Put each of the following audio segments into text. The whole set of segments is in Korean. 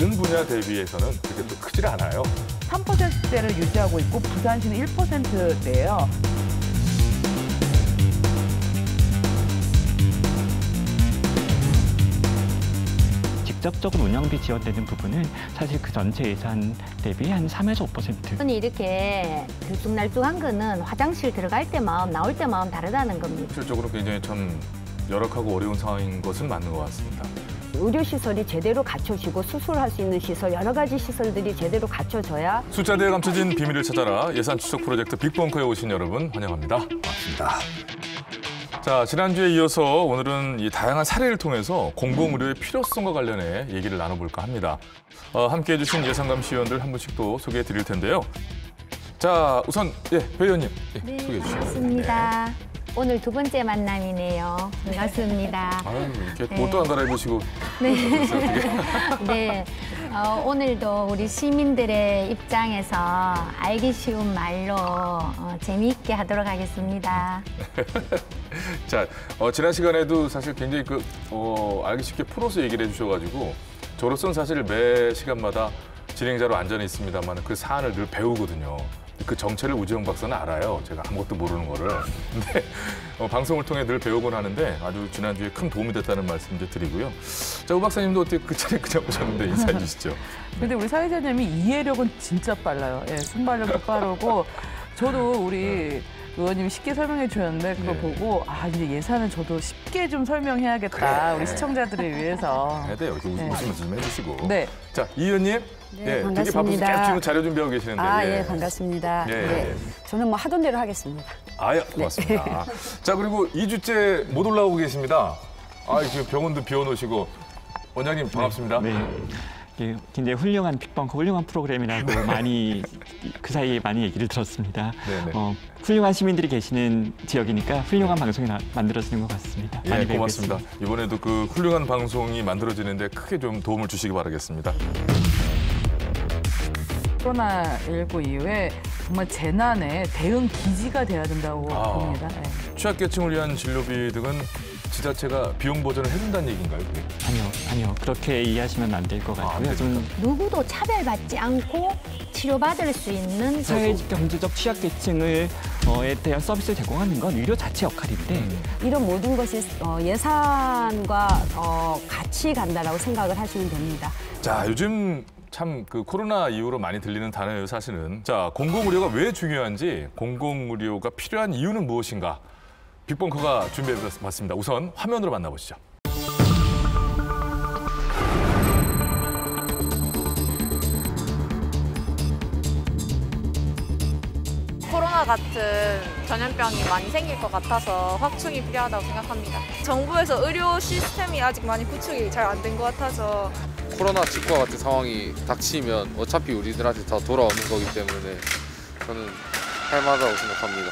다른 분야 대비해서는 그렇게 또 크질 않아요. 3%대를 유지하고 있고 부산시는 1%대예요. 직접적으로 운영비 지원되는 부분은 사실 그 전체 예산 대비 한 3에서 5%. 손이 이렇게 들쑥날쑥한 거는 화장실 들어갈 때 마음, 나올 때 마음 다르다는 겁니다. 실질적으로 굉장히 참 열악하고 어려운 상황인 것은 맞는 것 같습니다. 의료시설이 제대로 갖춰지고 수술할 수 있는 시설, 여러 가지 시설들이 제대로 갖춰져야 숫자대에 감춰진 비밀을 찾아라 예산 추적 프로젝트 빅벙커에 오신 여러분 환영합니다. 반갑습니다. 자, 지난주에 이어서 오늘은 이 다양한 사례를 통해서 공공의료의 필요성과 관련해 얘기를 나눠볼까 합니다. 함께해 주신 예산감 시의원들 한 분씩 또 소개해 드릴 텐데요. 자, 우선 배 의원님 소개해 주시죠. 반갑습니다. 네. 오늘 두 번째 만남이네요. 반갑습니다. 아유, 이렇게 옷도 안 갈아입으시고. 네. 네. 오늘도 우리 시민들의 입장에서 알기 쉬운 말로 재미있게 하도록 하겠습니다. 자, 지난 시간에도 사실 굉장히 알기 쉽게 풀어서 얘기를 해주셔가지고 저로서는 사실 매 시간마다 진행자로 앉아는 있습니다만 그 사안을 늘 배우거든요. 그 정체를 우지영 박사는 알아요. 제가 아무것도 모르는 거를. 근데 방송을 통해 늘 배우곤 하는데 아주 지난주에 큰 도움이 됐다는 말씀 이제 드리고요. 자, 우 박사님도 어떻게 그 차례 그냥 오셨는데 인사해 주시죠. 근데 우리 사회자님이 이해력은 진짜 빨라요. 예, 순발력도 빠르고 저도 우리 의원님이 쉽게 설명해 주셨는데 그걸 보고 이제 예산은 저도 쉽게 좀 설명해야겠다. 그래. 우리 시청자들을 위해서. 해야 돼요. 이렇게 웃으면서 좀 해주시고. 네. 자, 이 의원님. 네, 반갑습니다. 되게 바쁘시게 깨우치고 자료 준비하고 계시는데. 예, 반갑습니다. 네. 저는 뭐 하던 대로 하겠습니다. 고맙습니다. 네. 자, 그리고 2주째 못 올라오고 계십니다. 지금 병원도 비워놓으시고. 원장님, 반갑습니다. 네. 굉장히 훌륭한 빅벙커, 훌륭한 프로그램이라고 많이 그 사이에 많이 얘기를 들었습니다. 훌륭한 시민들이 계시는 지역이니까 훌륭한 방송이 만들어지는 것 같습니다. 많이 고맙습니다. 이번에도 그 훌륭한 방송이 만들어지는데 크게 좀 도움을 주시기 바라겠습니다. 코로나19 이후에 정말 재난에 대응 기지가 돼야 된다고 봅니다. 네. 취약계층을 위한 진료비 등은 지자체가 비용 보전을 해준다는 얘기인가요? 그게? 아니요. 그렇게 이해하시면 안 될 것 같고요. 누구도 차별받지 않고 치료받을 수 있는 사회 경제적 취약계층에 대한 서비스를 제공하는 건 의료 자체 역할인데 이런 모든 것이 예산과 같이 간다라고 생각을 하시면 됩니다. 자, 요즘 참 그 코로나 이후로 많이 들리는 단어예요, 사실은. 자, 공공의료가 왜 중요한지, 공공의료가 필요한 이유는 무엇인가? 빅벙커가 준비해봤습니다. 우선 화면으로 만나보시죠. 코로나 같은 전염병이 많이 생길 것 같아서 확충이 필요하다고 생각합니다. 정부에서 의료 시스템이 아직 많이 구축이 잘 안 된 것 같아서 코로나 직과 같은 상황이 닥치면 어차피 우리들한테 다 돌아오는 거기 때문에 저는 할 만하다고 생각합니다.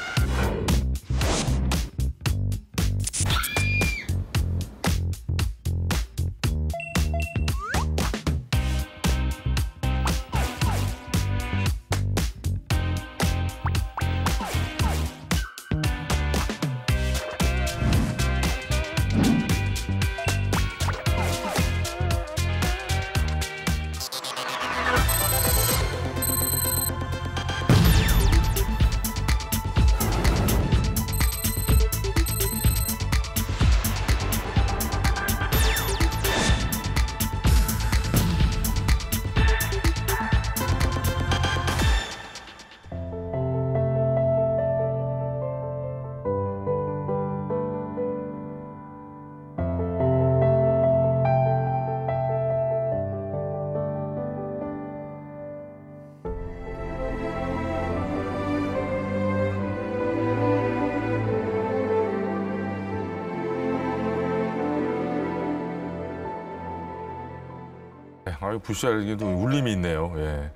부시하기도 울림이 있네요. 예.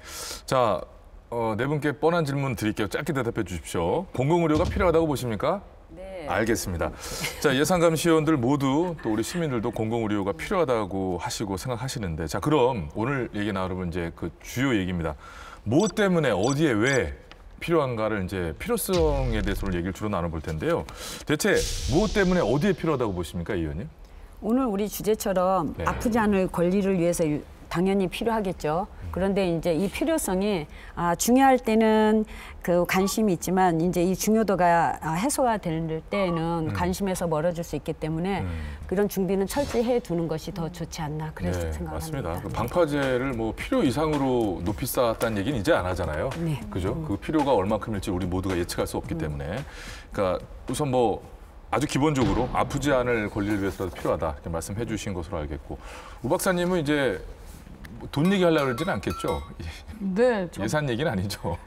자, 네 분께 뻔한 질문 드릴게요. 짧게 대답해 주십시오. 공공의료가 필요하다고 보십니까? 네. 알겠습니다. 자, 예산감 시의원들 모두 또 우리 시민들도 공공의료가 필요하다고 하시고 생각하시는데, 자, 그럼 오늘 얘기 나누면 이제 그 주요 얘기입니다. 뭐 때문에 어디에 왜 필요한가를 이제 필요성에 대해서 오늘 얘기를 주로 나눠볼 텐데요. 대체 무엇 때문에 어디에 필요하다고 보십니까, 이 의원님? 오늘 우리 주제처럼 네. 아프지 않을 권리를 위해서 당연히 필요하겠죠. 그런데 이제 이 필요성이 중요할 때는 그 관심이 있지만 이제 이 중요도가 해소가 될 때에는 관심에서 멀어질 수 있기 때문에 그런 준비는 철저히 해 두는 것이 더 좋지 않나 그래서 생각합니다. 맞습니다. 그 방파제를 뭐 필요 이상으로 높이 쌓았다는 얘기는 이제 안 하잖아요. 네. 그죠? 그 필요가 얼마큼일지 우리 모두가 예측할 수 없기 때문에. 그러니까 우선 뭐 아주 기본적으로 아프지 않을 권리를 위해서라도 필요하다 이렇게 말씀해 주신 것으로 알겠고, 우 박사님은 이제 돈 얘기하려고 그러지는 않겠죠? 네, 예산 얘기는 아니죠.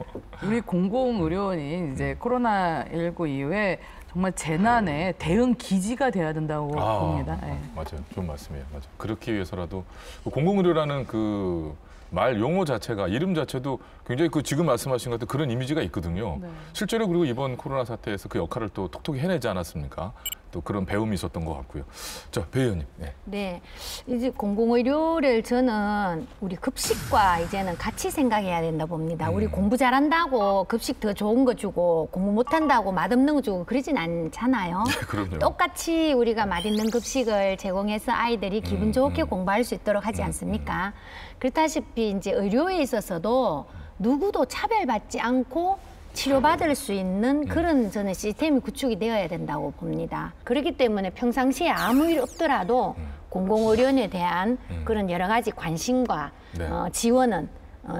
우리 공공의료원이 이제 코로나19 이후에 정말 재난에 대응 기지가 돼야 된다고 봅니다. 네. 맞아요. 좋은 말씀이에요. 맞아요. 그렇기 위해서라도 공공의료라는 그 말 용어 자체가, 이름 자체도 굉장히 그 지금 말씀하신 것 같은 그런 이미지가 있거든요. 네. 실제로 그리고 이번 코로나 사태에서 그 역할을 또 톡톡히 해내지 않았습니까? 또 그런 배움이 있었던 것 같고요. 자, 배 의원님. 네. 네, 이제 공공의료를 저는 우리 급식과 이제는 같이 생각해야 된다 봅니다. 우리 공부 잘한다고 급식 더 좋은 거 주고 공부 못한다고 맛없는 거 주고 그러진 않잖아요. 네, 그럼요. 똑같이 우리가 맛있는 급식을 제공해서 아이들이 기분 좋게 공부할 수 있도록 하지 않습니까? 그렇다시피 이제 의료에 있어서도 누구도 차별받지 않고 치료받을 수 있는 그런 저는 시스템이 구축이 되어야 된다고 봅니다. 그렇기 때문에 평상시에 아무 일 없더라도 공공의료에 대한 그런 여러 가지 관심과 네. 지원은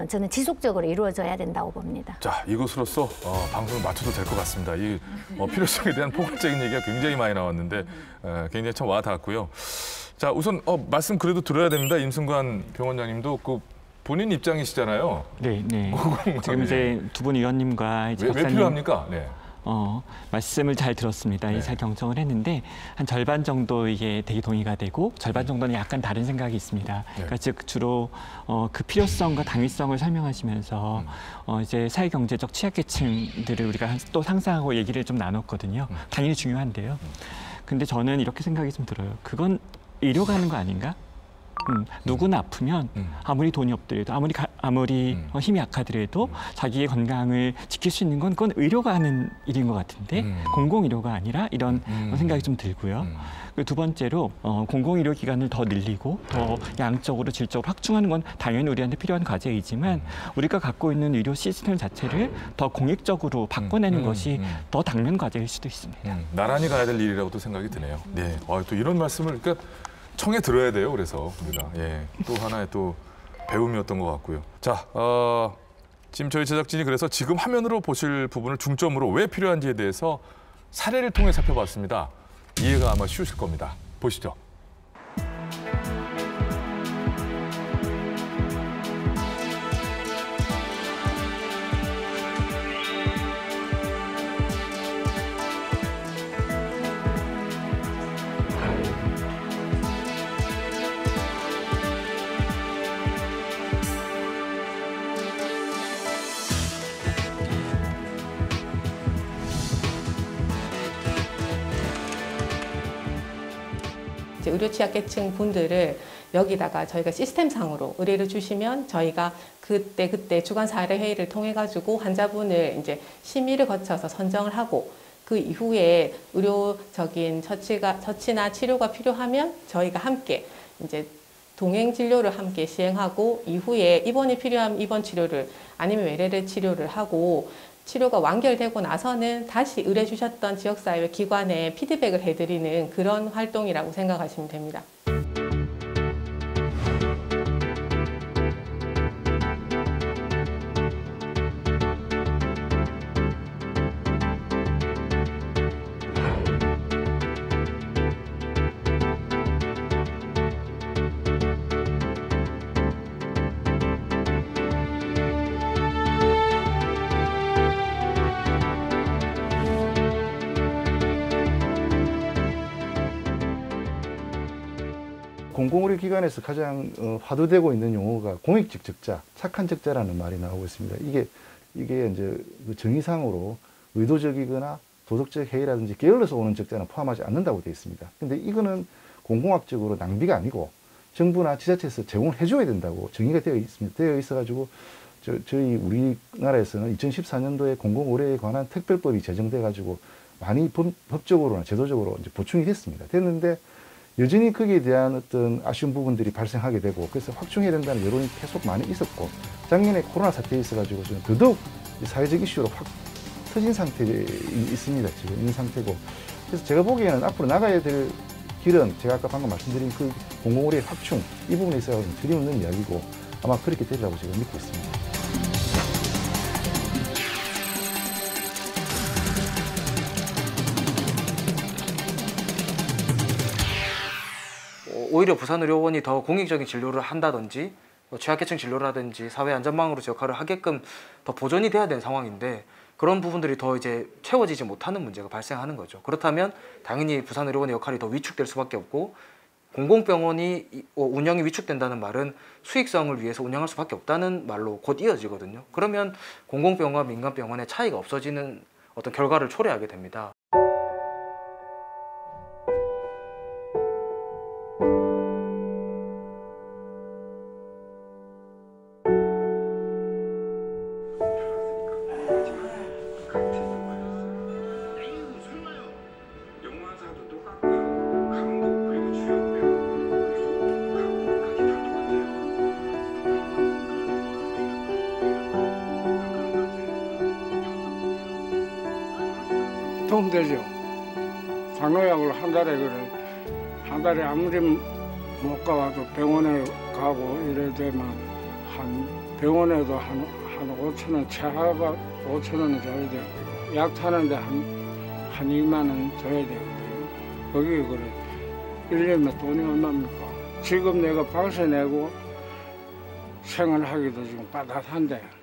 저는 지속적으로 이루어져야 된다고 봅니다. 자, 이것으로써 방송을 마쳐도 될 것 같습니다. 이 필요성에 대한 포괄적인 얘기가 굉장히 많이 나왔는데 굉장히 참 와닿았고요. 자, 우선 말씀 그래도 들어야 됩니다. 임승관 병원장님도 그 본인 입장이시잖아요. 네, 네. 지금 이제 두 분 의원님과 이제 왜 박사님 필요합니까? 네. 말씀을 잘 들었습니다. 네. 잘 경청을 했는데 한 절반 정도 이게 되게 동의가 되고 절반 정도는 약간 다른 생각이 있습니다. 그러니까 즉 주로 그 필요성과 당위성을 설명하시면서 이제 사회경제적 취약계층들을 우리가 또 상상하고 얘기를 좀 나눴거든요. 당연히 중요한데요. 근데 저는 이렇게 생각이 좀 들어요. 그건 의료가 하는 거 아닌가? 누구나 아프면 아무리 돈이 없더라도 아무리 힘이 약하더라도 자기의 건강을 지킬 수 있는 건 그건 의료가 하는 일인 것 같은데 공공의료가 아니라 이런 생각이 좀 들고요. 그리고 두 번째로 공공의료 기관을 더 늘리고 더 양적으로 질적으로 확충하는 건 당연히 우리한테 필요한 과제이지만 우리가 갖고 있는 의료 시스템 자체를 더 공익적으로 바꿔내는 것이 더 당면 과제일 수도 있습니다. 나란히 가야 될 일이라고도 생각이 드네요. 네, 또 이런 말씀을 그러니까 청해 들어야 돼요. 그래서 우리가 또 하나의 또 배움이었던 것 같고요. 자, 지금 저희 제작진이 그래서 지금 화면으로 보실 부분을 중점으로 왜 필요한지에 대해서 사례를 통해 살펴봤습니다. 이해가 아마 쉬우실 겁니다. 보시죠. 의료 취약계층 분들을 여기다가 저희가 시스템상으로 의뢰를 주시면 저희가 그때 주간 사례 회의를 통해 가지고 환자분을 이제 심의를 거쳐서 선정을 하고 그 이후에 의료적인 처치나 치료가 필요하면 저희가 함께 이제 동행 진료를 함께 시행하고 이후에 입원이 필요하면 입원 치료를 아니면 외래 치료를 하고 치료가 완결되고 나서는 다시 의뢰 주셨던 지역사회 기관에 피드백을 해드리는 그런 활동이라고 생각하시면 됩니다. 공공의료기관에서 가장 화두되고 있는 용어가 공익직접자, 착한 적자라는 말이 나오고 있습니다. 이게 이제 정의상으로 의도적이거나 도덕적 해이라든지 게을러서 오는 적자는 포함하지 않는다고 되어 있습니다. 근데 이거는 공공학적으로 낭비가 아니고 정부나 지자체에서 제공을 해줘야 된다고 정의가 되어 있습니다. 되어 있어가지고 저희 우리나라에서는 2014년도에 공공의료에 관한 특별법이 제정돼가지고 많이 법적으로나 제도적으로 이제 보충이 됐습니다. 됐는데 여전히 거기에 대한 어떤 아쉬운 부분들이 발생하게 되고 그래서 확충해야 된다는 여론이 계속 많이 있었고 작년에 코로나 사태에 있어가지고 지금 더더욱 사회적 이슈로 확 터진 상태에 있습니다. 지금 있는 상태고 그래서 제가 보기에는 앞으로 나가야 될 길은 제가 아까 방금 말씀드린 그 공공의료의 확충 이 부분에 있어서 틀림없는 이야기고 아마 그렇게 되리라고 제가 믿고 있습니다. 오히려 부산의료원이 더 공익적인 진료를 한다든지 취약계층 진료라든지 사회안전망으로서 역할을 하게끔 더 보존이 돼야 되는 상황인데 그런 부분들이 더 이제 채워지지 못하는 문제가 발생하는 거죠. 그렇다면 당연히 부산의료원의 역할이 더 위축될 수밖에 없고 공공병원이 운영이 위축된다는 말은 수익성을 위해서 운영할 수밖에 없다는 말로 곧 이어지거든요. 그러면 공공병원과 민간병원의 차이가 없어지는 어떤 결과를 초래하게 됩니다. 도움되죠. 상노약을 한 달에 아무리 못 가도 병원에 가고 이래 되면 병원에도 한 5천 원, 최하가 5천 원을 줘야 되고요. 약 타는데 한 2만 원 줘야 되거든요. 거기 그래 1년에 돈이 얼마입니까? 지금 내가 방세 내고 생활하기도 지금 빠듯한데.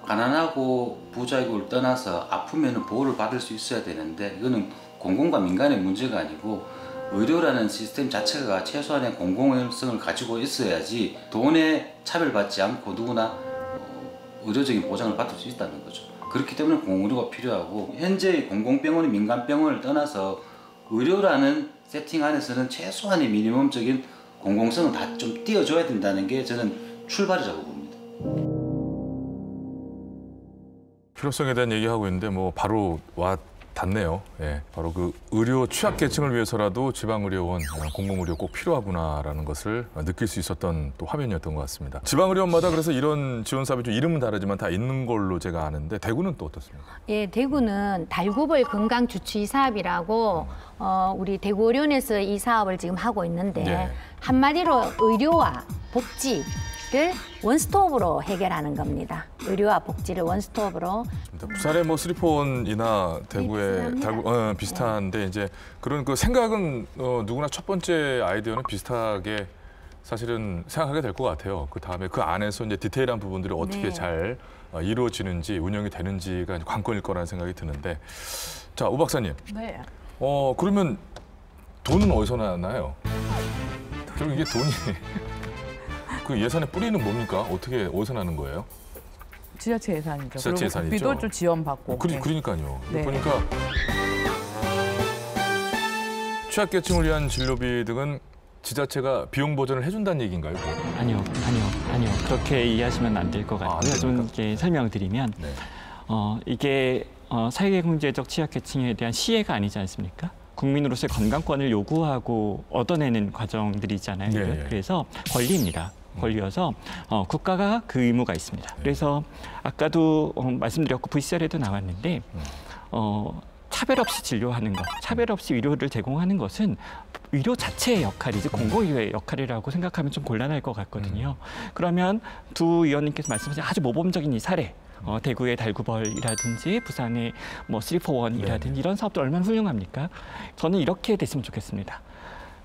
가난하고 부자이고를 떠나서 아프면 보호를 받을 수 있어야 되는데 이거는 공공과 민간의 문제가 아니고 의료라는 시스템 자체가 최소한의 공공성을 가지고 있어야지 돈에 차별받지 않고 누구나 의료적인 보장을 받을 수 있다는 거죠. 그렇기 때문에 공공의료가 필요하고 현재의 공공병원이 민간병원을 떠나서 의료라는 세팅 안에서는 최소한의 미니멈적인 공공성을 다 좀 띄워줘야 된다는 게 저는 출발이라고 봅니다. 필요성에 대한 얘기하고 있는데 뭐 바로 와 닿네요. 예, 바로 그 의료 취약계층을 위해서라도 지방의료원, 공공의료 꼭 필요하구나라는 것을 느낄 수 있었던 또 화면이었던 것 같습니다. 지방의료원마다 그래서 이런 지원 사업이 좀 이름은 다르지만 다 있는 걸로 제가 아는데 대구는 또 어떻습니까? 예, 대구는 달구벌 건강주치의 사업이라고 우리 대구의료원에서 이 사업을 지금 하고 있는데 네. 한마디로 의료와 복지 를 원스톱으로 해결하는 겁니다. 의료와 복지를 원스톱으로. 부산의 뭐 341이나 대구의 비슷한데 이제 그런 그 생각은 누구나 첫 번째 아이디어는 비슷하게 사실은 생각하게 될 것 같아요. 그 다음에 그 안에서 이제 디테일한 부분들이 어떻게 잘 이루어지는지 운영이 되는지가 관건일 거라는 생각이 드는데 자, 오 박사님. 네. 그러면 돈은 어디서 나나요? 그럼 이게 돈이 그 예산의 뿌리는 뭡니까? 어디서 나는 거예요? 지자체 예산이죠. 지자체 예산이죠. 국비도 좀 지원받고. 그러니까요. 네. 보니까 취약계층을 위한 진료비 등은 지자체가 비용 보전을 해준다는 얘기인가요? 아니요. 그렇게 이해하시면 안 될 것 같아요. 좀 이렇게 설명드리면 네. 이게 사회경제적 취약계층에 대한 시혜가 아니지 않습니까? 국민으로서의 건강권을 요구하고 얻어내는 과정들이잖아요. 네. 그래서 권리입니다. 권리여서 국가가 그 의무가 있습니다. 그래서 아까도 말씀드렸고 VCR에도 나왔는데 차별 없이 진료하는 것, 차별 없이 의료를 제공하는 것은 의료 자체의 역할이지 공공의료의 역할이라고 생각하면 좀 곤란할 것 같거든요. 그러면 두 의원님께서 말씀하신 아주 모범적인 이 사례, 대구의 달구벌이라든지 부산의 뭐 341이라든지 이런 사업도 얼마나 훌륭합니까? 저는 이렇게 됐으면 좋겠습니다.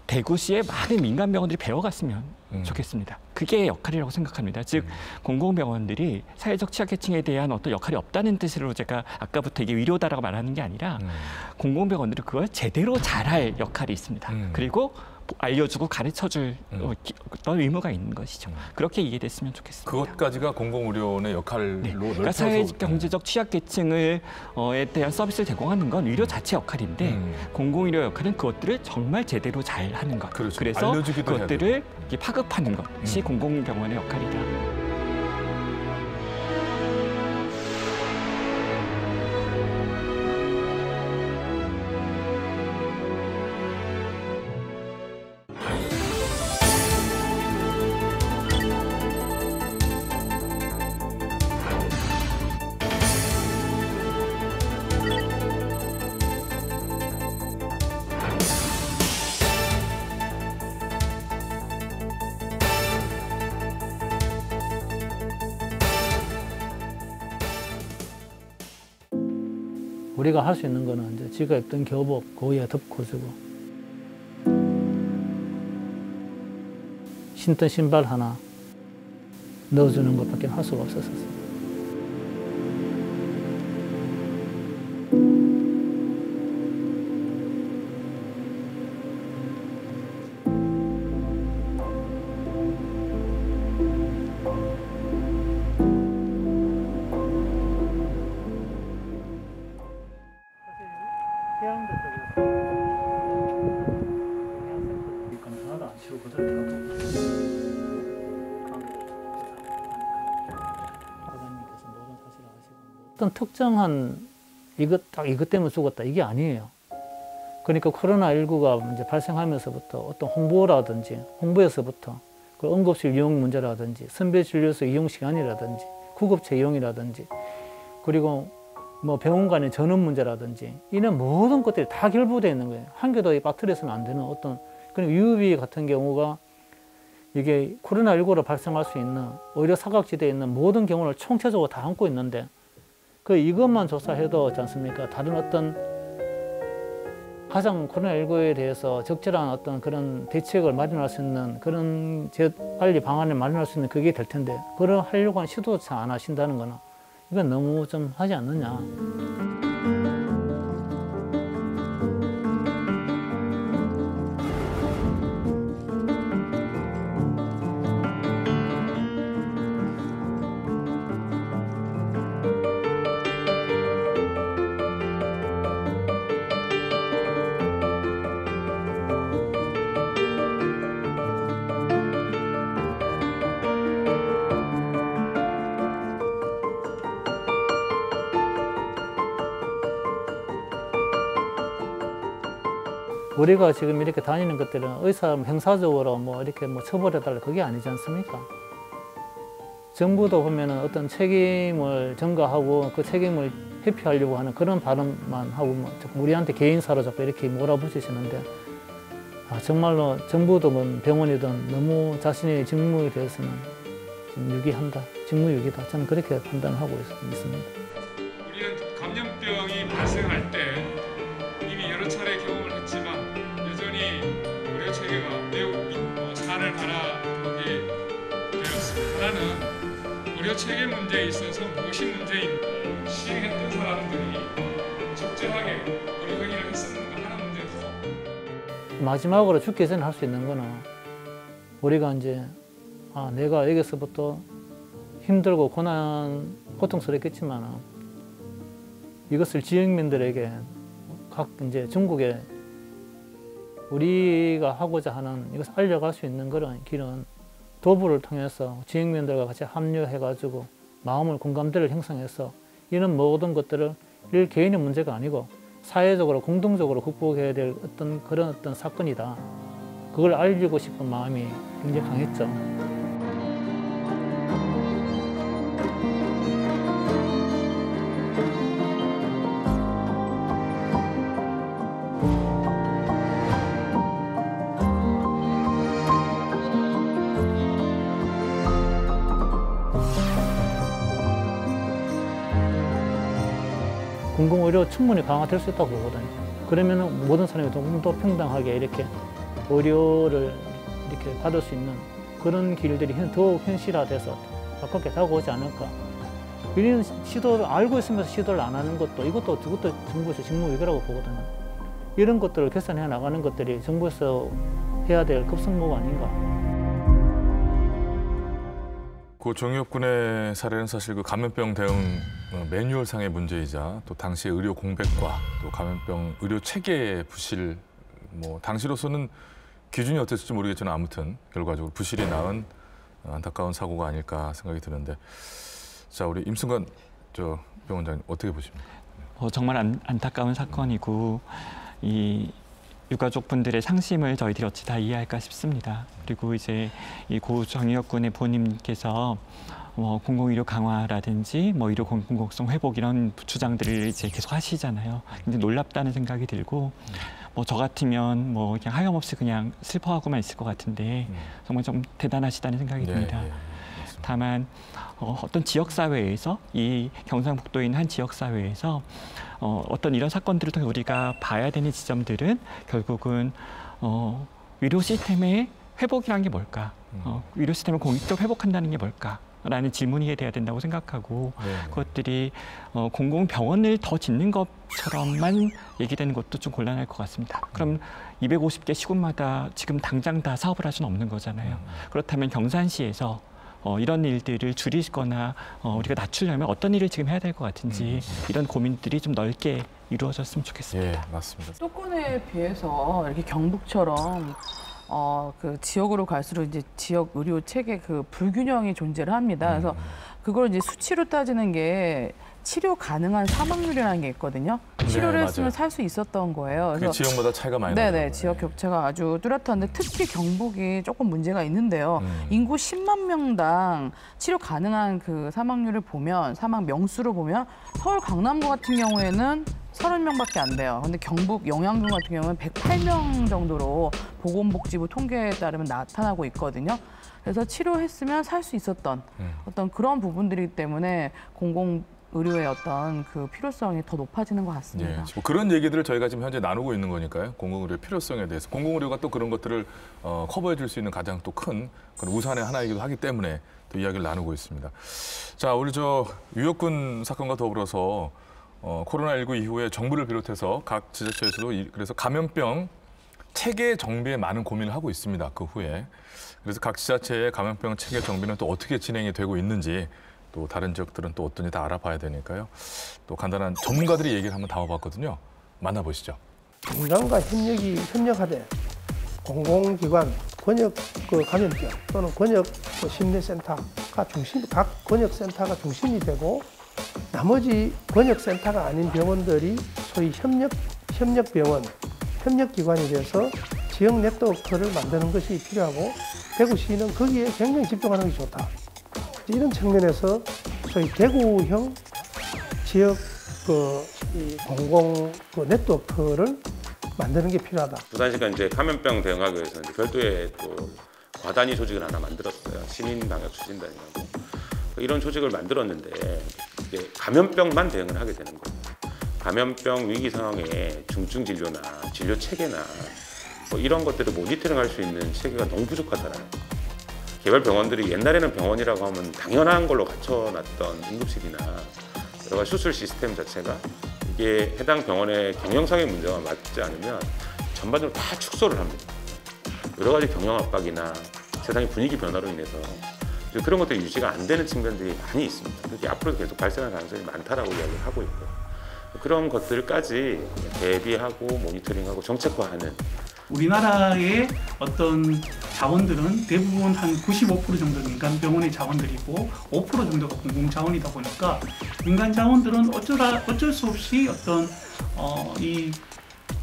대구시의 많은 민간병원들이 배워갔으면 좋겠습니다. 그게 역할이라고 생각합니다. 즉 공공병원들이 사회적 취약계층에 대한 어떤 역할이 없다는 뜻으로 제가 아까부터 이게 의료다라고 말하는 게 아니라 공공병원들이 그걸 제대로 잘할 역할이 있습니다. 그리고 알려주고 가르쳐줄 어떤 의무가 있는 것이죠. 그렇게 이해됐으면 좋겠습니다. 그것까지가 공공의료원의 역할로 그러니까 사회 경제적 취약계층에 대한 서비스를 제공하는 건 의료 자체 역할인데 공공의료 역할은 그것들을 정말 제대로 잘 하는 것. 그렇죠. 그래서 그것들을 파급하는 것이 공공병원의 역할이다. 우리가 할 수 있는 거는 이제 지가 입던 교복 그 위에 덮고주고 신던 신발 하나 넣어주는 것밖에 할 수가 없었어요. 어떤 특정한 이것 때문에 죽었다 이게 아니에요. 그러니까 코로나19가 이제 발생하면서부터 어떤 홍보에서부터 그 응급실 이용 문제라든지 선별진료소 이용 시간이라든지 구급차 이용이라든지 그리고 뭐 병원 간의 전원 문제라든지 이런 모든 것들이 다 결부되어 있는 거예요. 한 개도 빠뜨려서는 안 되는 어떤 그리고 유유비 같은 경우가 이게 코로나19로 발생할 수 있는 오히려 사각지대에 있는 모든 경우를 총체적으로 다 안고 있는데 그 이것만 조사해도 그렇지 않습니까? 다른 어떤 가장 코로나19에 대해서 적절한 어떤 그런 대책을 마련할 수 있는 그런 재관리 방안을 마련할 수 있는 그게 될 텐데 그걸 하려고 하는 시도조차 안 하신다는 거는 이건 너무 좀 하지 않느냐. 우리가 지금 이렇게 다니는 것들은 의사 형사적으로 뭐 이렇게 뭐 처벌해달라 그게 아니지 않습니까? 정부도 보면은 어떤 책임을 전가하고 그 책임을 회피하려고 하는 그런 발언만 하고 뭐 우리한테 개인사로 자꾸 이렇게 몰아붙이시는데 정말로 정부든 뭐 병원이든 너무 자신의 직무에 대해서는 좀 유기한다, 직무유기다. 저는 그렇게 판단하고 있습니다. 우리는 감염병이 발생할 때 이미 여러 차례 경험을 했지만 여전히 의료 체계가 매우 산을 갈아보게 되었습니다. 하나는 의료 체계 문제에 있어서 무엇이 문제인지 시행했던 사람들이 적절하게 의료 행위를 했었는가 하는 문제도 마지막으로 죽기 전에 할 수 있는 거는 우리가 이제 내가 여기서부터 힘들고 고통스럽겠지만 이것을 지역민들에게 각 이제 전국에 우리가 하고자 하는 이것을 알려갈 수 있는 그런 길은 도보를 통해서 지역민들과 같이 합류해가지고 마음을 공감대를 형성해서 이런 모든 것들을 일 개인의 문제가 아니고 사회적으로 공동적으로 극복해야 될 그런 사건이다. 그걸 알리고 싶은 마음이 굉장히 강했죠. 공공의료 충분히 강화될 수 있다고 보거든요. 그러면 모든 사람이 조금 더 평등하게 이렇게 의료를 이렇게 받을 수 있는 그런 길들이 더욱 현실화돼서 가깝게 다가오지 않을까. 이런 시도를 알고 있으면서 시도를 안 하는 것도 이것도 정부에서 직무유기라고 보거든요. 이런 것들을 개선해 나가는 것들이 정부에서 해야 될 급선무가 아닌가. 고 정유엽 군의 사례는 사실 그 감염병 대응 매뉴얼상의 문제이자 또 당시의 의료 공백과 또 감염병 의료 체계의 부실, 뭐 당시로서는 기준이 어땠을지 모르겠지만 아무튼 결과적으로 부실이 낳은 안타까운 사고가 아닐까 생각이 드는데, 자 우리 임승관 저 병원장님 어떻게 보십니까? 정말 안타까운 사건이고 이 유가족분들의 상심을 저희들이 어찌 다 이해할까 싶습니다. 그리고 이제 이 고 정유엽 군의 부모님께서 공공의료 강화라든지 의료 공공성 회복 이런 주장들을 이제 계속 하시잖아요. 근데 놀랍다는 생각이 들고 저 같으면 그냥 하염없이 그냥 슬퍼하고만 있을 것 같은데 정말 좀 대단하시다는 생각이 듭니다. 다만 어떤 지역사회에서 이 경상북도에 있는 한 지역사회에서 어떤 이런 사건들을 통해 우리가 봐야 되는 지점들은 결국은 의료 시스템의 회복이라는 게 뭘까? 의료 시스템을 공익적으로 회복한다는 게 뭘까? 라는 질문이 돼야 된다고 생각하고 그것들이 공공병원을 더 짓는 것처럼만 얘기되는 것도 좀 곤란할 것 같습니다. 그럼 250개 시군마다 지금 당장 다 사업을 할 수는 없는 거잖아요. 그렇다면 경산시에서 이런 일들을 줄이거나 우리가 낮추려면 어떤 일을 지금 해야 될 것 같은지 이런 고민들이 좀 넓게 이루어졌으면 좋겠습니다. 예, 맞습니다. 수도권에 비해서 이렇게 경북처럼 그 지역으로 갈수록 이제 지역 의료 체계 그 불균형이 존재를 합니다. 그래서 그걸 이제 수치로 따지는 게 치료 가능한 사망률이라는 게 있거든요. 치료를 했으면 살 수 있었던 거예요. 그래서 지역마다 차이가 많이 나요. 네네, 지역 격차가 아주 뚜렷한데 특히 경북이 조금 문제가 있는데요. 인구 10만 명당 치료 가능한 그 사망률을 보면, 사망 명수를 보면 서울 강남구 같은 경우에는 30명밖에 안 돼요. 근데 경북 영양군 같은 경우는 108명 정도로 보건복지부 통계에 따르면 나타나고 있거든요. 그래서 치료했으면 살 수 있었던 어떤 그런 부분들이기 때문에 공공의료의 어떤 그 필요성이 더 높아지는 것 같습니다. 뭐 그런 얘기들을 저희가 지금 현재 나누고 있는 거니까요. 공공의료의 필요성에 대해서. 공공의료가 또 그런 것들을 커버해 줄 수 있는 가장 또 큰 그런 우산의 하나이기도 하기 때문에 또 이야기를 나누고 있습니다. 자, 우리 유엽 군 사건과 더불어서 코로나19 이후에 정부를 비롯해서 각 지자체에서도 그래서 감염병 체계 정비에 많은 고민을 하고 있습니다. 그 후에. 그래서 각 지자체의 감염병 체계 정비는 또 어떻게 진행이 되고 있는지, 또 다른 지역들은 또 어떤지 다 알아봐야 되니까요. 또 간단한 전문가들이 얘기를 한번 담아봤거든요. 만나보시죠. 민간과 협력하되 공공기관, 권역 감염병 또는 권역 심리센터가 각 권역센터가 중심이 되고 나머지 권역센터가 아닌 병원들이 소위 협력병원, 협력기관이 돼서 지역 네트워크를 만드는 것이 필요하고 대구시는 거기에 굉장히 집중하는 게 좋다. 이런 측면에서 소위 대구형 지역 공공 네트워크를 만드는 게 필요하다. 부산시가 이제 감염병 대응하기 위해서 이제 별도의 또 과단위 조직을 하나 만들었어요. 시민방역추진단이라고. 이런 조직을 만들었는데 이제 감염병만 대응을 하게 되는 거예요. 감염병 위기 상황에 중증 진료나 진료 체계나 뭐 이런 것들을 모니터링할 수 있는 체계가 너무 부족하다는 거예요. 개별 병원들이 옛날에는 병원이라고 하면 당연한 걸로 갖춰놨던 응급실이나 여러 가지 수술 시스템 자체가 이게 해당 병원의 경영상의 문제와 맞지 않으면 전반적으로 다 축소를 합니다. 여러 가지 경영 압박이나 세상의 분위기 변화로 인해서 그런 것들이 유지가 안 되는 측면들이 많이 있습니다. 그게 앞으로도 계속 발생할 가능성이 많다라고 이야기를 하고 있고요. 그런 것들까지 대비하고 모니터링하고 정책화하는 우리나라의 어떤 자원들은 대부분 한 95% 정도 민간 병원의 자원들이고 5% 정도가 공공 자원이다 보니까 민간 자원들은 어쩔 수 없이 어떤 이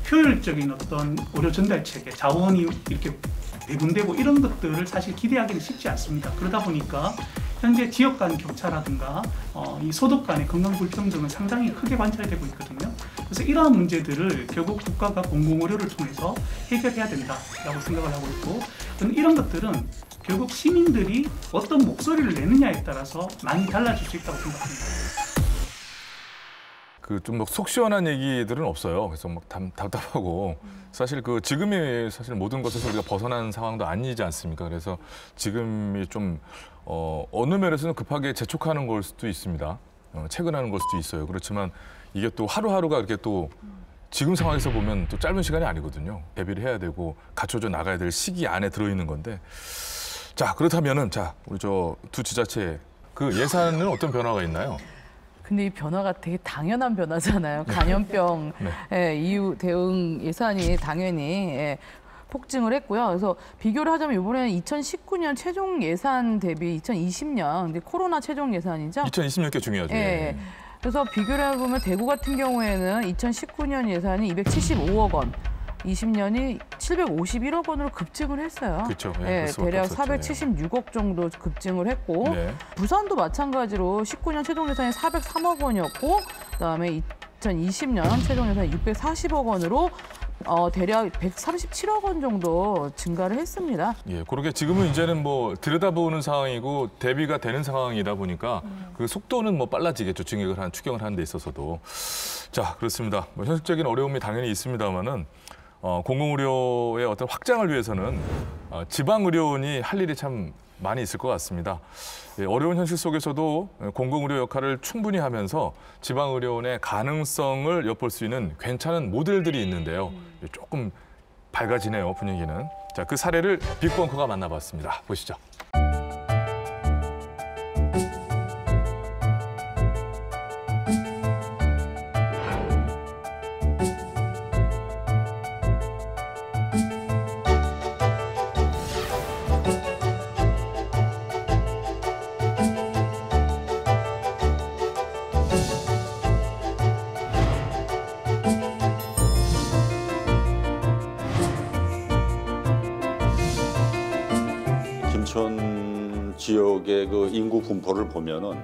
효율적인 어떤 의료 전달 체계, 자원이 이렇게 배분되고 이런 것들을 사실 기대하기는 쉽지 않습니다. 그러다 보니까 현재 지역 간 격차라든가 이 소득 간의 건강 불평등은 상당히 크게 관찰되고 있거든요. 그래서 이러한 문제들을 결국 국가가 공공의료를 통해서 해결해야 된다라고 생각을 하고 있고, 이런 것들은 결국 시민들이 어떤 목소리를 내느냐에 따라서 많이 달라질 수 있다고 생각합니다. 그 좀 속 시원한 얘기들은 없어요. 그래서 막 답답하고 사실 지금이 사실 모든 것에서 우리가 벗어난 상황도 아니지 않습니까? 그래서 지금이 좀 어느 면에서는 급하게 재촉하는 걸 수도 있습니다. 퇴근하는 걸 수도 있어요. 그렇지만 이게 또 하루하루가 이렇게 또 지금 상황에서 보면 또 짧은 시간이 아니거든요. 대비를 해야 되고 갖춰져 나가야 될 시기 안에 들어있는 건데 자 그렇다면은 자 우리 저 두 지자체 그 예산은 어떤 변화가 있나요? 근데 이 변화가 되게 당연한 변화잖아요. 감염병 이후 대응 예산이 당연히 폭증을 했고요. 그래서 비교를 하자면 이번에는 2019년 최종 예산 대비 2020년 근데 코로나 최종 예산이죠. 2020년께 중요하죠. 예. 그래서 비교를 해보면 대구 같은 경우에는 2019년 예산이 275억 원, 20년이 751억 원으로 급증을 했어요. 그렇죠. 예, 대략 476억 정도 급증을 했고 부산도 마찬가지로 19년 최종 예산이 403억 원이었고 그다음에 2020년 최종 예산이 640억 원으로 대략 137억 원 정도 증가를 했습니다. 예, 그렇게 지금은 이제는 뭐 들여다보는 상황이고 대비가 되는 상황이다 보니까 그 속도는 뭐 빨라지겠죠. 증액을 추경을 하는 데 있어서도. 자, 그렇습니다. 뭐 현실적인 어려움이 당연히 있습니다만은 공공의료의 어떤 확장을 위해서는 지방의료원이 할 일이 참 많이 있을 것 같습니다. 예, 어려운 현실 속에서도 공공의료 역할을 충분히 하면서 지방의료원의 가능성을 엿볼 수 있는 괜찮은 모델들이 있는데요. 조금 밝아지네요, 분위기는. 자, 그 사례를 빅벙커가 만나봤습니다. 보시죠. 김천 지역의 그 인구 분포를 보면은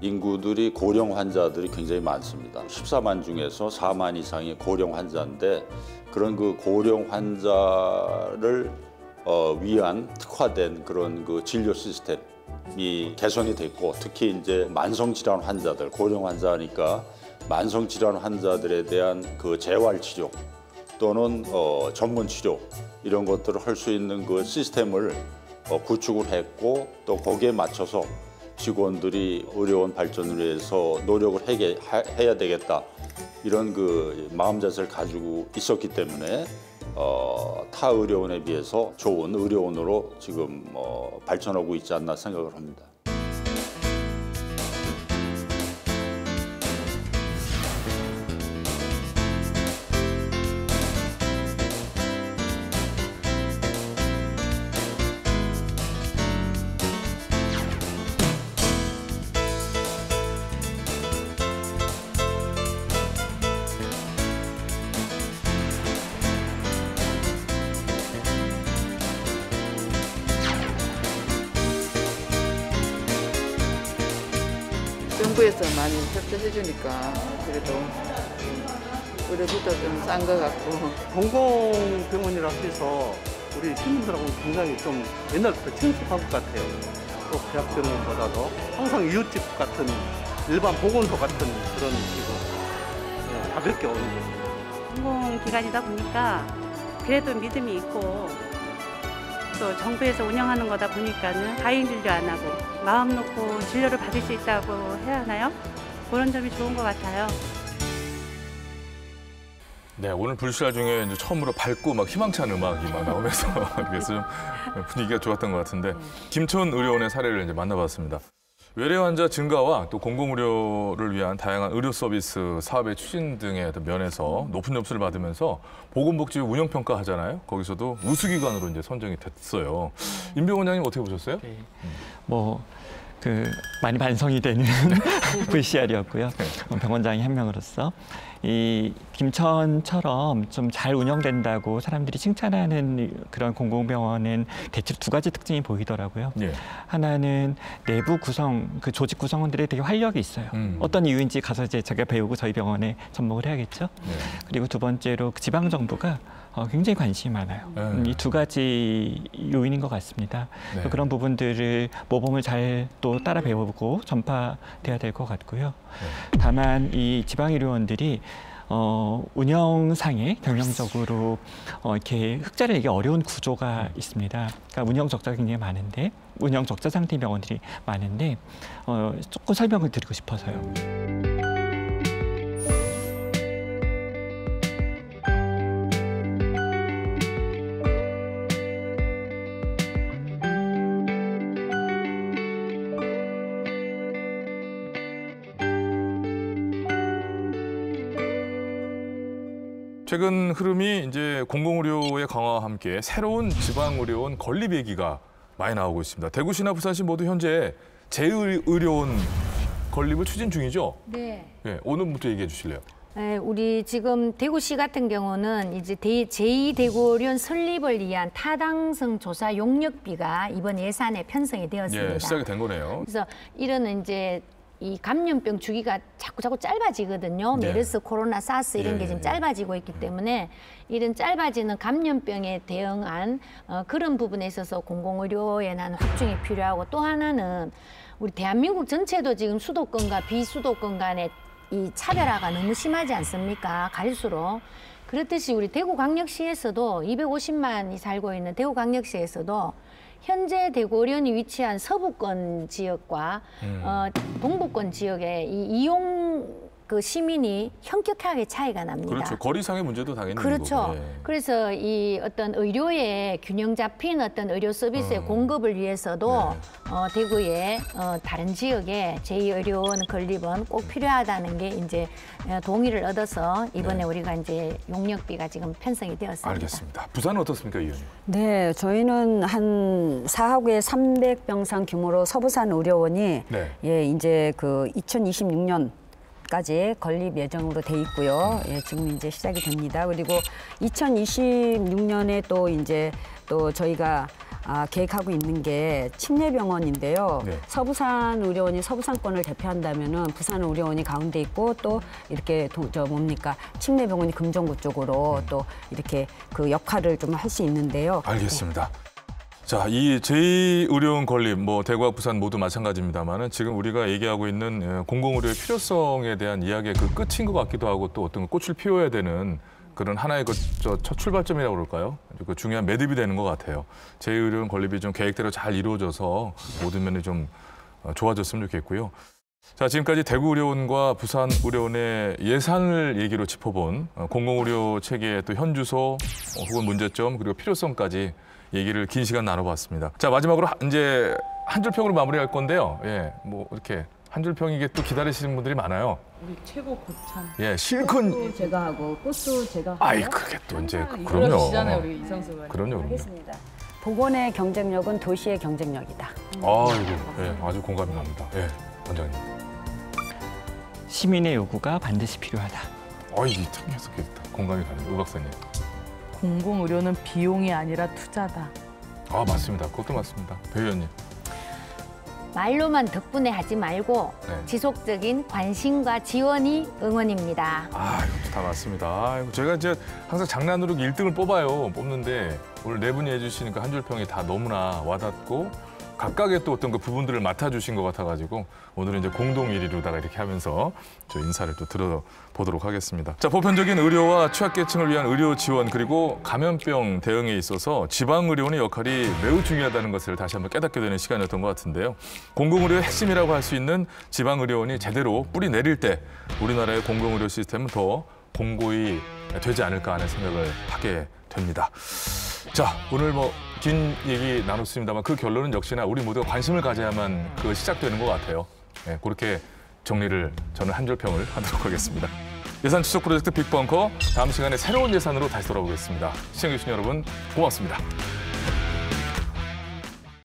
인구들이 고령 환자들이 굉장히 많습니다. 14만 중에서 4만 이상이 고령 환자인데 그런 그 고령 환자를 위한 특화된 그런 그 진료 시스템이 개선이 됐고 특히 이제 만성 질환 환자들 고령 환자니까 만성 질환 환자들에 대한 그 재활 치료 또는 전문 치료 이런 것들을 할 수 있는 그 시스템을 구축을 했고 또 거기에 맞춰서 직원들이 의료원 발전을 위해서 노력을 해야 되겠다 이런 그 마음 자세를 가지고 있었기 때문에 타 의료원에 비해서 좋은 의료원으로 지금 발전하고 있지 않나 생각을 합니다. 정부에서 많이 협조해 주니까 그래도 의료비도 좀 싼 것 같고 공공병원이라 해서 우리 시민들하고 굉장히 좀 옛날부터 친숙한 것 같아요. 또 대학병원보다도 항상 이웃집 같은 일반 보건소 같은 그런 식으로 가볍게 오는 거죠. 공공기관이다 보니까 그래도 믿음이 있고 또 정부에서 운영하는 거다 보니까는 가행 진료 안 하고 마음 놓고 진료를 받을 수 있다고 해야 하나요? 그런 점이 좋은 것 같아요. 네, 오늘 불시할 중에 이제 처음으로 밝고 막 희망찬 음악이 막 나오면서 그래서 좀 분위기가 좋았던 것 같은데 김천의료원의 사례를 이제 만나봤습니다. 외래 환자 증가와 또 공공의료를 위한 다양한 의료 서비스 사업의 추진 등의 면에서 높은 점수를 받으면서 보건복지 운영평가 하잖아요. 거기서도 우수기관으로 이제 선정이 됐어요. 임병 원장님 어떻게 보셨어요? 네. 많이 반성이 되는 VCR이었고요. 병원장이 한 명으로서 이 김천처럼 좀 잘 운영된다고 사람들이 칭찬하는 그런 공공병원은 대체로 두 가지 특징이 보이더라고요. 예. 하나는 내부 구성, 그 조직 구성원들이 되게 활력이 있어요. 어떤 이유인지 가서 이제 제가 배우고 저희 병원에 접목을 해야겠죠. 그리고 두 번째로 지방 정부가 굉장히 관심이 많아요. 이 두 가지 요인인 것 같습니다. 네. 그런 부분들을 모범을 잘 또 따라 배우고 전파돼야 될 것 같고요. 다만 이 지방의료원들이 운영상에 경영적으로 이렇게 흑자를 내기 어려운 구조가 있습니다. 그러니까 운영 적자가 굉장히 많은데 운영 적자 상태의 병원들이 많은데 조금 설명을 드리고 싶어서요. 최근 흐름이 이제 공공의료의 강화와 함께 새로운 지방의료원 건립 얘기가 많이 나오고 있습니다. 대구시나 부산시 모두 현재 재의료원 건립을 추진 중이죠? 네. 예, 어느 분부터 얘기해 주실래요? 네, 우리 지금 대구시 같은 경우는 이제 제2대구의료원 설립을 위한 타당성 조사 용역비가 이번 예산에 편성이 되었습니다. 예, 시작이 된 거네요. 그래서 이런 이제 이 감염병 주기가 자꾸 짧아지거든요. 네. 메르스, 코로나, 사스 이런 예, 게 지금 예. 짧아지고 있기 때문에 이런 짧아지는 감염병에 대응한 그런 부분에 있어서 공공의료에 대한 확충이 필요하고 또 하나는 우리 대한민국 전체도 지금 수도권과 비수도권 간의 이 차별화가 너무 심하지 않습니까? 갈수록. 그렇듯이 우리 대구광역시에서도 250만이 살고 있는 대구광역시에서도 현재 대구의료원이 위치한 서부권 지역과 동부권 지역의 이 이용 그 시민이 현격하게 차이가 납니다. 그렇죠. 거리상의 문제도 당연히 그렇죠. 있는 거고. 예. 그래서 이 어떤 의료의 균형 잡힌 어떤 의료 서비스의 공급을 위해서도 대구의 다른 지역에 제2의료원 건립은 꼭 필요하다는 게 이제 동의를 얻어서 이번에 우리가 이제 용역비가 지금 편성이 되었습니다. 알겠습니다. 부산은 어떻습니까, 이 의원님? 네, 저희는 한 4하구의 300병상 규모로 서부산 의료원이 예, 이제 그 2026년까지 건립 예정으로 돼 있고요. 예, 지금 이제 시작이 됩니다. 그리고 2026년에 또 이제 또 저희가 계획하고 있는 게 침례병원인데요. 네. 서부산 의료원이 서부산권을 대표한다면은 부산 의료원이 가운데 있고 또 이렇게 침례병원이 금정구 쪽으로 또 이렇게 그 역할을 좀 할 수 있는데요. 알겠습니다. 자, 이 제2의료원 건립, 뭐 대구와 부산 모두 마찬가지입니다만은 지금 우리가 얘기하고 있는 공공의료의 필요성에 대한 이야기의 그 끝인 것 같기도 하고 또 어떤 꽃을 피워야 되는 그런 하나의 첫 출발점이라고 그럴까요? 그 중요한 매듭이 되는 것 같아요. 제2의료원 건립이 좀 계획대로 잘 이루어져서 모든 면이 좀 좋아졌으면 좋겠고요. 자, 지금까지 대구의료원과 부산의료원의 예산을 얘기로 짚어본 공공의료 체계의 또 현주소 혹은 문제점 그리고 필요성까지 얘기를 긴 시간 나눠봤습니다. 자, 마지막으로 이제 한 줄 평으로 마무리할 건데요. 예, 뭐 이렇게 한 줄 평이게 또 기다리시는 분들이 많아요. 우리 최고 고참. 예, 실컷 제가 하고 꽃도 제가 하고. 아이, 그게 또 이제 그럼요. 그러시잖아요, 우리 이성수가. 그럼요. 하겠습니다. 보건의 경쟁력은 도시의 경쟁력이다. 아이고, 예, 아주 공감이 갑니다. 예, 원장님. 시민의 요구가 반드시 필요하다. 이게 참 계속했다. 공감이 가는 우 박사님. 공공의료는 비용이 아니라 투자다. 맞습니다. 그것도 맞습니다. 배 의원님. 말로만 덕분에 하지 말고 지속적인 관심과 지원이 응원입니다. 이것도 다 맞습니다. 제가 이제 항상 장난으로 1등을 뽑는데 오늘 네 분이 해주시니까 한 줄 평이 다 너무나 와닿고 각각의 또 어떤 그 부분들을 맡아주신 것 같아가지고 오늘은 이제 공동 1위로다가 이렇게 하면서 저 인사를 또 들어보도록 하겠습니다. 자, 보편적인 의료와 취약계층을 위한 의료 지원 그리고 감염병 대응에 있어서 지방의료원의 역할이 매우 중요하다는 것을 다시 한번 깨닫게 되는 시간이었던 것 같은데요. 공공의료의 핵심이라고 할 수 있는 지방의료원이 제대로 뿌리 내릴 때 우리나라의 공공의료 시스템은 더 공고히 되지 않을까 하는 생각을 하게 됩니다. 자, 오늘 긴 얘기 나눴습니다만 그 결론은 역시나 우리 모두가 관심을 가져야만 그 시작되는 것 같아요. 네, 그렇게 정리를 저는 한 줄 평을 하도록 하겠습니다. 예산 추적 프로젝트 빅벙커 다음 시간에 새로운 예산으로 다시 돌아오겠습니다. 시청해주신 여러분 고맙습니다.